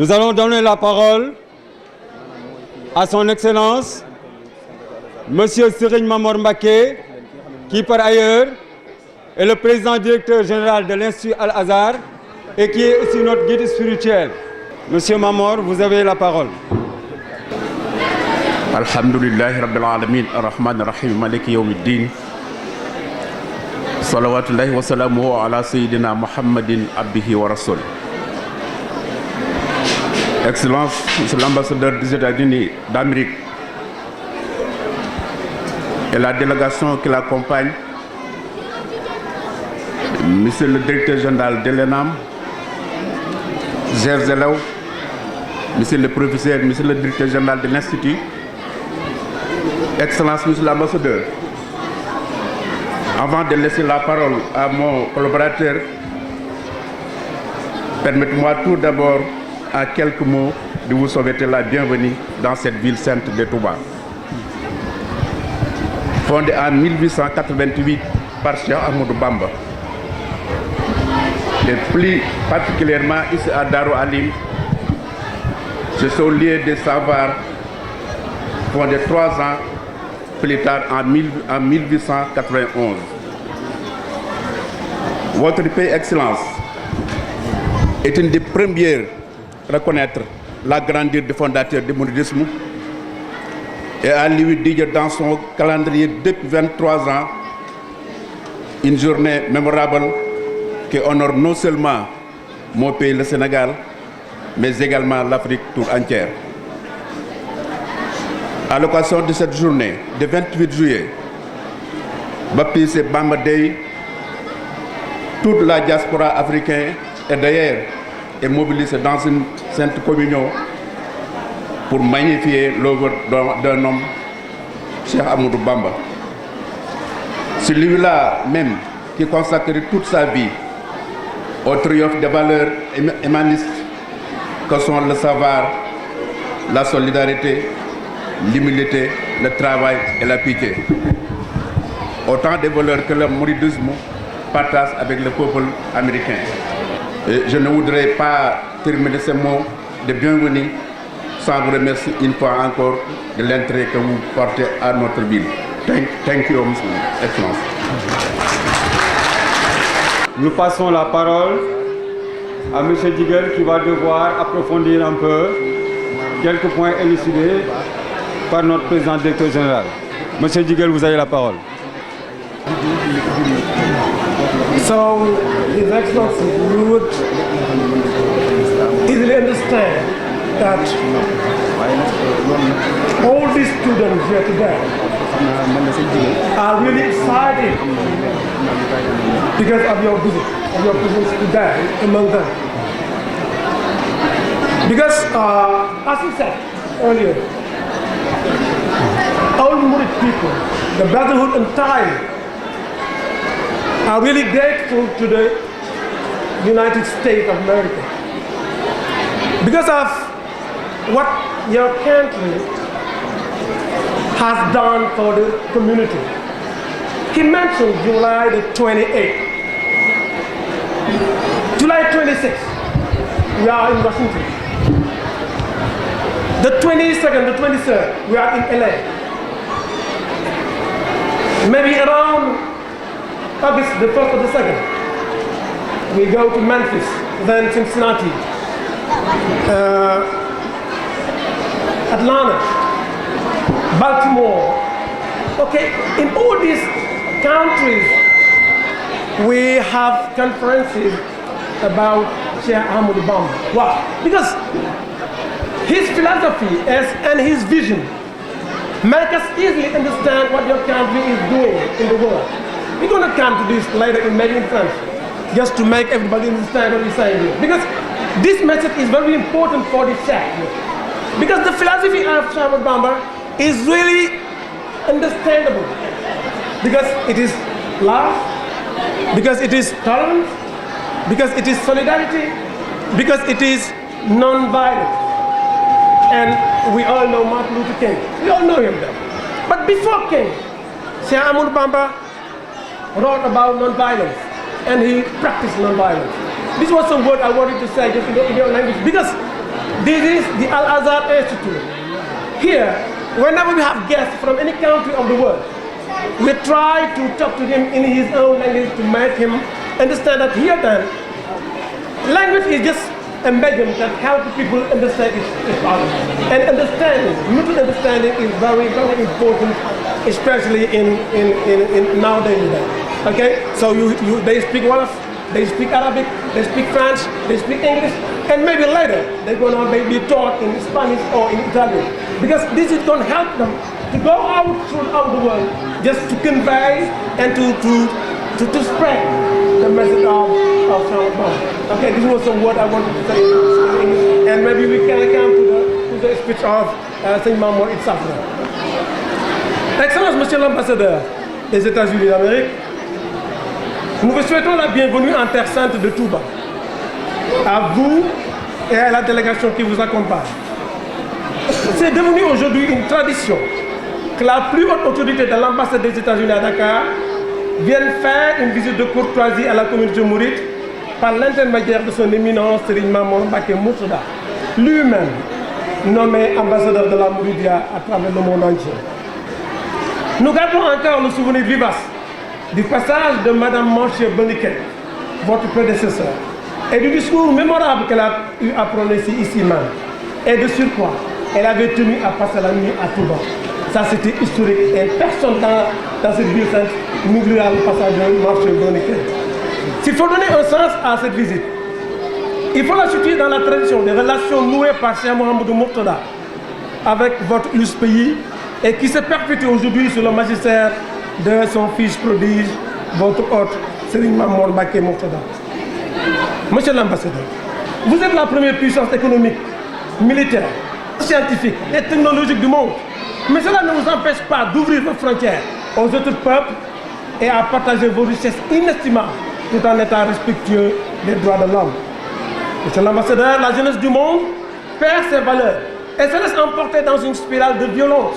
Nous allons donner la parole à son Excellence, Monsieur Serigne Mamor Mbacké, qui par ailleurs est le président directeur général de l'Institut Al-Azhar et qui est aussi notre guide spirituel. Monsieur Mamor, vous avez la parole. Alhamdulillahi Rabbil Alamin, Ar-Rahman Ar-Rahim, Maliki Yawmiddin. Salawatullahi wa salamuhu ala Sayyidina Muhammadin abdihi wa rasul. Excellence, Monsieur l'ambassadeur des États-Unis d'Amérique et la délégation qui l'accompagne, Monsieur le directeur général de l'ENAM, chers élèves, Monsieur le professeur, Monsieur le directeur général de l'Institut, Excellence, Monsieur l'ambassadeur, avant de laisser la parole à mon collaborateur, permettez-moi tout d'abord en quelques mots de vous souhaiter la bienvenue dans cette ville sainte de Touba. Fondée en 1888 par Cheikh Ahmadou Bamba, et plus particulièrement ici à Darou Alim, c'est son lieu de savoir, fondé 3 ans plus tard en 1891. Votre pays, Excellence, est une des premières à reconnaître la grandeur du fondateur du mouridisme et à lui dire dans son calendrier depuis 23 ans une journée mémorable qui honore non seulement mon pays, le Sénégal, mais également l'Afrique tout entière. À l'occasion de cette journée du 28 juillet, baptisé Bamba Day, toute la diaspora africaine et d'ailleurs est mobilisée dans une sainte communion pour magnifier l'œuvre d'un homme, Cheikh Ahmadou Bamba. Celui-là même qui consacre toute sa vie au triomphe des valeurs humanistes que sont le savoir, la solidarité, l'humilité, le travail et la pitié. Autant de valeurs que le mouridisme partage avec le peuple américain. Et je ne voudrais pas terminer ces mots de bienvenue sans vous remercier une fois encore de l'intérêt que vous portez à notre ville. Thank you, Excellence. Nous passons la parole à M. Digel qui va devoir approfondir un peu quelques points élucidés par notre président directeur général. Monsieur Digel, vous avez la parole. So, His Excellency, you would easily understand that all these students here today are really excited because of your visit, of your presence today among them. Because, as we said earlier, all Murid people, the brotherhood and time, are really grateful to the United States of America because of what your country has done for the community. He mentioned July the 28th. July 26th, we are in Washington. The 22nd, the 23rd, we are in LA. Maybe around August the 1st or the 2nd, we go to Memphis, then Cincinnati, Atlanta, Baltimore. Okay, in all these countries, we have conferences about Sheikh Ahmad Bamba. Why? Because his philosophy and his vision make us easily understand what your country is doing in the world. We're going to come to this later in Made in France, just to make everybody understand what we're saying here. Because this message is very important for the Sheikh. Because the philosophy of Sheikh Ahmad Bamba is really understandable. Because it is love, because it is tolerance, because it is solidarity, because it is non-violence. And we all know Martin Luther King. We all know him there. But before King, Sheikh Ahmad Bamba wrote about non-violence, and he practiced non-violence. This was some word I wanted to say just in your language, because this is the Al-Azhar Institute. Here, whenever we have guests from any country of the world, we try to talk to him in his own language to make him understand that here then, language is just a medium that helps people understand each other. And understanding, mutual understanding is very, very important, especially in nowadays. Okay, so they speak Wolof, they speak Arabic, they speak French, they speak English, and maybe later they're going to be taught in Spanish or in Italian. Because this is going to help them to go out throughout the world just to convey and to spread the message of Sheikh Ahmad. Okay, this was some word I wanted to say in English, and maybe we can come to the speech of Saint Mamour itself. Excellence, Monsieur l'Ambassadeur des États-Unis d'Amérique, nous vous souhaitons la bienvenue en Terre Sainte de Touba, à vous et à la délégation qui vous accompagne. C'est devenu aujourd'hui une tradition que la plus haute autorité de l'ambassade des États-Unis à Dakar vienne faire une visite de courtoisie à la communauté mouride par l'intermédiaire de son éminence Serigne Mamour Mbacké Mourtada, lui-même nommé ambassadeur de la Mouridia à travers le monde entier. Nous gardons encore le souvenir vivace du passage de Madame Manché Boniquet, votre prédécesseur, et du discours mémorable qu'elle a eu à prononcer ici même. Et de surcroît, elle avait tenu à passer la nuit à Touba. Ça, c'était historique et personne dans cette ville sainte n'oubliera le passage de Manché Boniquet. S'il faut donner un sens à cette visite, il faut la situer dans la tradition des relations nouées par Cheikh Mouhamadou Mourtada avec votre illustre pays et qui se perpétue aujourd'hui sous le magistère de son fils prodige, votre hôte, Serigne Mamour Mbacké Mourtada. Monsieur l'ambassadeur, vous êtes la première puissance économique, militaire, scientifique et technologique du monde. Mais cela ne vous empêche pas d'ouvrir vos frontières aux autres peuples et à partager vos richesses inestimables tout en étant respectueux des droits de l'homme. Monsieur l'ambassadeur, la jeunesse du monde perd ses valeurs et se laisse emporter dans une spirale de violence.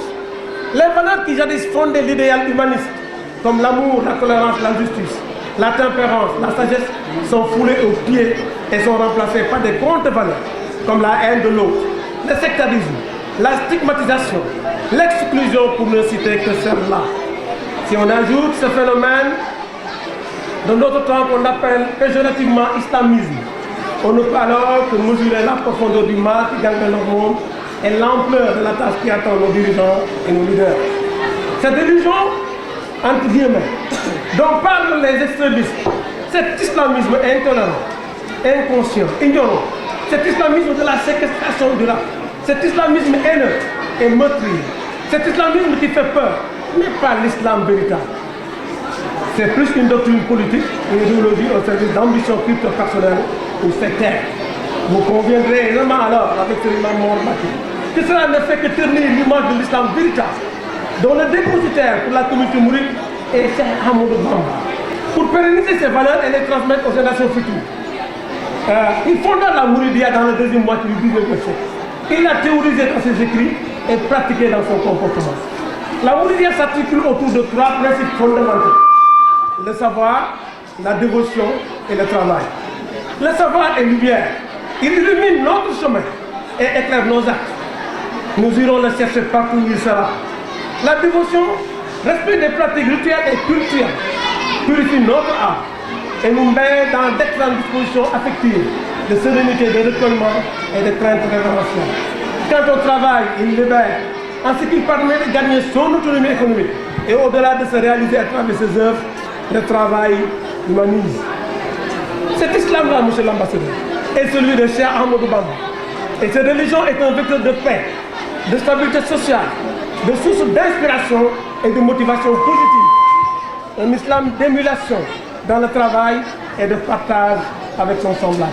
Les valeurs qui jadis fondaient l'idéal humaniste, comme l'amour, la tolérance, la justice, la tempérance, la sagesse, sont foulées aux pieds et sont remplacées par des contre-valeurs, comme la haine de l'autre, le sectarisme, la stigmatisation, l'exclusion pour ne citer que celle-là. Si on ajoute ce phénomène de notre temps qu'on appelle péjorativement islamisme, on ne peut alors que mesurer la profondeur du mal qui gagne le monde et l'ampleur de la tâche qui attend nos dirigeants et nos leaders. Cette illusion, entre guillemets, dont parlent les extrémistes, cet islamisme intolérant, inconscient, ignorant, cet islamisme de la séquestration de l'âme, cet islamisme haineux et meurtrier, cet islamisme qui fait peur, n'est pas l'islam véritable. C'est plus une doctrine politique, une idéologie au service d'ambitions crypto-personnelles ou sectaires. Vous conviendrez aisément alors avec ce Mamour Mbacké que cela ne fait que ternir l'image de l'islam véritable, dont le dépositaire pour la communauté mouride est Cheikh Ahmadou Bamba. Pour pérenniser ces valeurs et les transmettre aux générations futures, il fonda la Mouridia dans le deuxième moitié du 19e siècle. Il l'a théorisé dans ses écrits et pratiqué dans son comportement. La Mouridia s'articule autour de trois principes fondamentaux: le savoir, la dévotion et le travail. Le savoir est lumière. Il illumine notre chemin et éclaire nos actes. Nous irons le chercher partout où il sera. La dévotion, respect des pratiques rituelles et culturelles, purifie notre âme et nous met dans d'excellentes dispositions affectives, de sérénité, de recueillement et de crainte révérentielle. Quand on travaille, il libère, en ce qui permet de gagner son autonomie économique et au-delà de se réaliser à travers ses œuvres, le travail humanise. Cet islam-là, monsieur l'ambassadeur, est celui de Cheikh Ahmadou Bamba. Et cette religion est un vecteur de paix, de stabilité sociale, de source d'inspiration et de motivation positive. Un islam d'émulation dans le travail et de partage avec son semblable.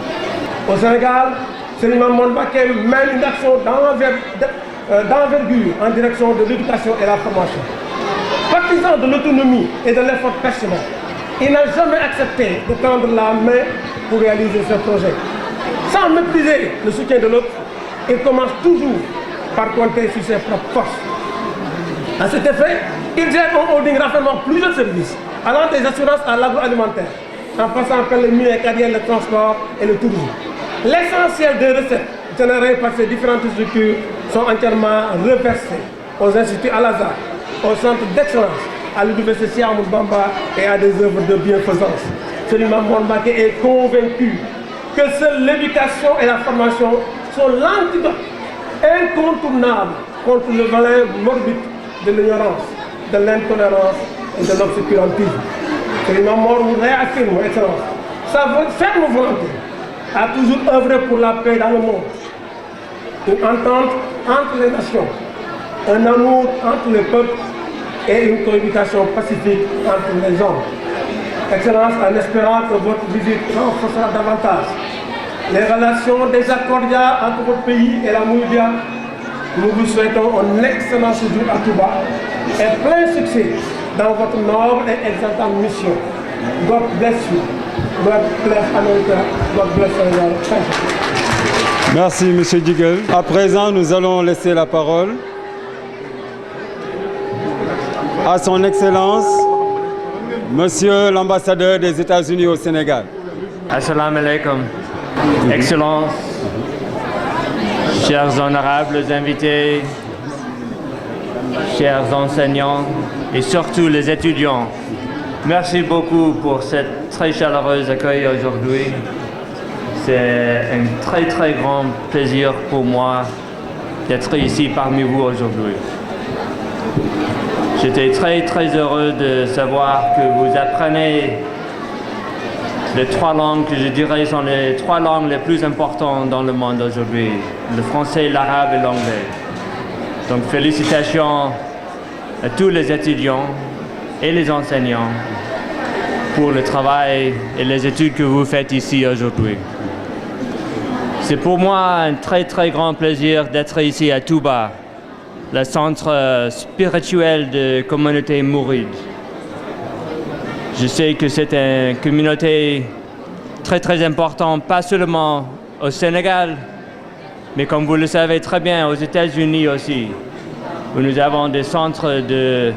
Au Sénégal, Serigne Mamour Mbacké mène une action d'envergure en direction de l'éducation et la formation. Partisan de l'autonomie et de l'effort personnel, il n'a jamais accepté de tendre la main pour réaliser ce projet. Sans mépriser le soutien de l'autre, il commence toujours par compter sur ses propres forces. À cet effet, il gère un holding raffermant plusieurs services, allant des assurances à l'agroalimentaire, en passant par les mines et carrières, le transport et le tourisme. L'essentiel des recettes générées par ces différentes structures sont entièrement reversées aux instituts Al-Azhar, au centre d'excellence, à l'université Cheikh Ahmadou Bamba et à des œuvres de bienfaisance. Serigne Mamour Mbacké est convaincu que seule l'éducation et la formation sont l'antidote incontournable contre le malin morbide de l'ignorance, de l'intolérance et de l'obscurantisme. Serigne Mamour vous réaffirme, Excellence, sa ferme volonté a toujours œuvré pour la paix dans le monde, une entente entre les nations, un amour entre les peuples et une cohabitation pacifique entre les hommes. Excellence, en espérant que votre visite renforcera davantage les relations déjà cordiales entre votre pays et la Mouridia, nous vous souhaitons un excellent séjour à Touba et plein succès dans votre noble et exaltante mission. God bless you. God bless America. God bless Senegal. Thank you. Merci, Monsieur Digel. À présent, nous allons laisser la parole à son Excellence, Monsieur l'ambassadeur des États-Unis au Sénégal. Assalamu alaikum. Excellences, chers honorables invités, chers enseignants et surtout les étudiants, merci beaucoup pour cette très chaleureux accueil aujourd'hui. C'est un très grand plaisir pour moi d'être ici parmi vous aujourd'hui. J'étais très heureux de savoir que vous apprenez les trois langues que je dirais sont les trois langues les plus importantes dans le monde aujourd'hui, le français, l'arabe et l'anglais. Donc félicitations à tous les étudiants et les enseignants pour le travail et les études que vous faites ici aujourd'hui. C'est pour moi un très grand plaisir d'être ici à Touba, le centre spirituel de communauté mouride. Je sais que c'est une communauté très importante, pas seulement au Sénégal, mais comme vous le savez très bien, aux États-Unis aussi, où nous avons des centres de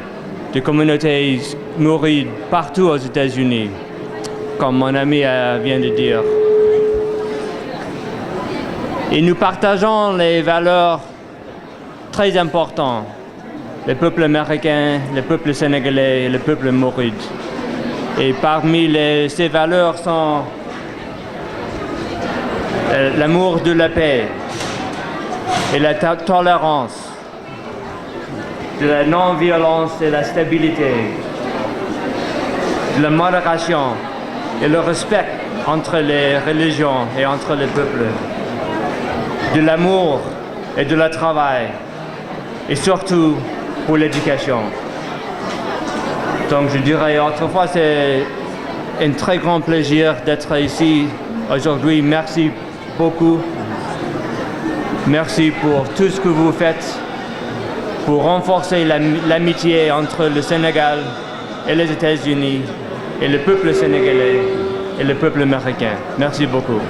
communautés mourides partout aux États-Unis, comme mon ami vient de dire. Et nous partageons les valeurs très importantes le peuple américain, le peuple sénégalais et le peuple mouride. Et parmi ces valeurs sont l'amour de la paix et la tolérance, de la non-violence et la stabilité, de la modération et le respect entre les religions et entre les peuples, de l'amour et de le travail, et surtout pour l'éducation. Donc je dirais autrefois, c'est un très grand plaisir d'être ici aujourd'hui. Merci beaucoup. Merci pour tout ce que vous faites pour renforcer l'amitié entre le Sénégal et les États-Unis et le peuple sénégalais et le peuple américain. Merci beaucoup.